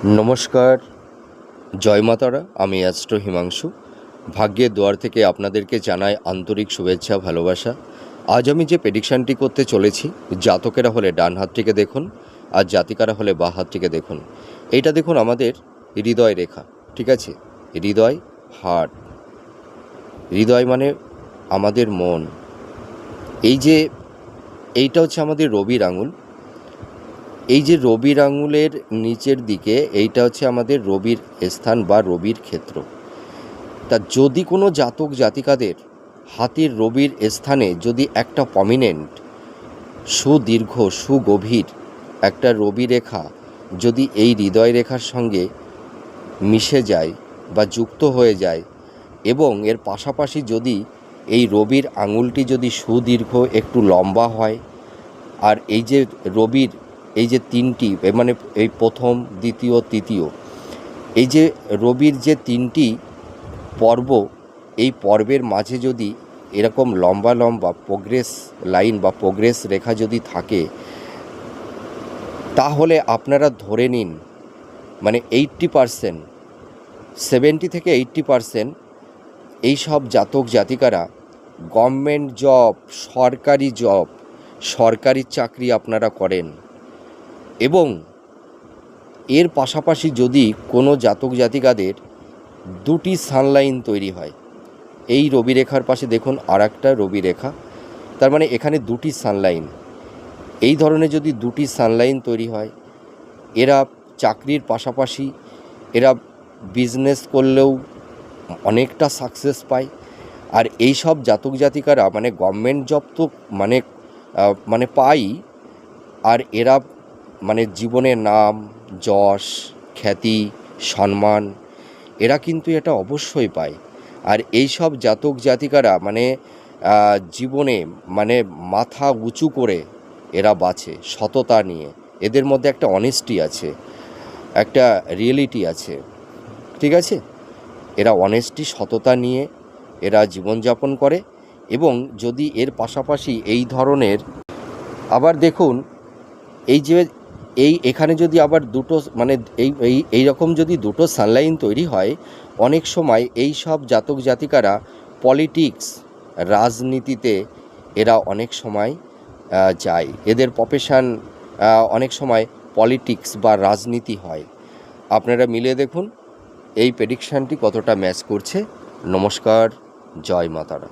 নমস্কার, জয় মাতারা। আমি অ্যাস্ট্রো হিমাংশু। ভাগ্যের দুয়ার থেকে আপনাদেরকে জানাই আন্তরিক শুভেচ্ছা, ভালোবাসা। আজ আমি যে প্রেডিকশানটি করতে চলেছি, জাতকেরা হলে ডান হাতটিকে দেখুন, আর জাতিকারা হলে বাঁ হাতটিকে দেখুন। এইটা দেখুন আমাদের হৃদয় রেখা, ঠিক আছে? হৃদয়, হার্ট। হৃদয় মানে আমাদের মন। এইটা হচ্ছে আমাদের রবির আঙুল। এই যে রবির আঙুলের নিচের দিকে এইটা হচ্ছে আমাদের রবির স্থান বা রবির ক্ষেত্র। তা যদি কোনো জাতক জাতিকাদের হাতের রবির স্থানে যদি একটা প্রমিনেন্ট সুদীর্ঘ সুগভীর একটা রবি রেখা যদি এই হৃদয় রেখার সঙ্গে মিশে যায় বা যুক্ত হয়ে যায়, এবং এর পাশাপাশি যদি এই রবির আঙুলটি যদি সুদীর্ঘ একটু লম্বা হয়, আর এই যে রবির এই যে তিনটি মানে এই প্রথম, দ্বিতীয়, তৃতীয়, এই যে রবির যে তিনটি পর্ব, এই পর্বের মাঝে যদি এরকম লম্বা লম্বা প্রোগ্রেস লাইন বা প্রোগ্রেস রেখা যদি থাকে, তাহলে আপনারা ধরে নিন মানে 80%, 70 থেকে 80% এইসব জাতক জাতিকারা গভর্নমেন্ট জব, সরকারি চাকরি আপনারা করেন। এবং এর পাশাপাশি যদি কোনো জাতক জাতিকাদের দুটি সানলাইন তৈরি হয়, এই রবি রেখার পাশে দেখুন আর একটা রবি রেখা, তার মানে এখানে দুটি সানলাইন, এই ধরনের যদি দুটি সানলাইন তৈরি হয়, এরা চাকরির পাশাপাশি এরা বিজনেস করলেও অনেকটা সাকসেস পায়। আর এই সব জাতক জাতিকারা মানে গভর্নমেন্ট জব তো মানে পাই, আর এরা মানে জীবনে নাম, যশ, খ্যাতি, সম্মান এরা কিন্তু এটা অবশ্যই পায়। আর এই সব জাতক জাতিকারা মানে জীবনে মানে মাথা উঁচু করে এরা বাঁচে সততা নিয়ে। এদের মধ্যে একটা অনেস্টি আছে, একটা রিয়েলিটি আছে, ঠিক আছে? এরা অনেস্টি, সততা নিয়ে এরা জীবনযাপন করে। এবং যদি এর পাশাপাশি এই ধরনের আবার দেখুন, এই যে এখানে যদি আবার দুটো মানে এই রকম যদি দুটো সানলাইন তৈরি হয়, অনেক সময় এই সব জাতক জাতিকারা পলিটিক্স, রাজনীতিতে এরা অনেক সময় যায়। এদের প্রফেশন অনেক সময় পলিটিক্স বা রাজনীতি হয়। আপনারা মিলে দেখুন এই প্রেডিকশানটি কতটা ম্যাচ করছে। নমস্কার, জয় মাতারা।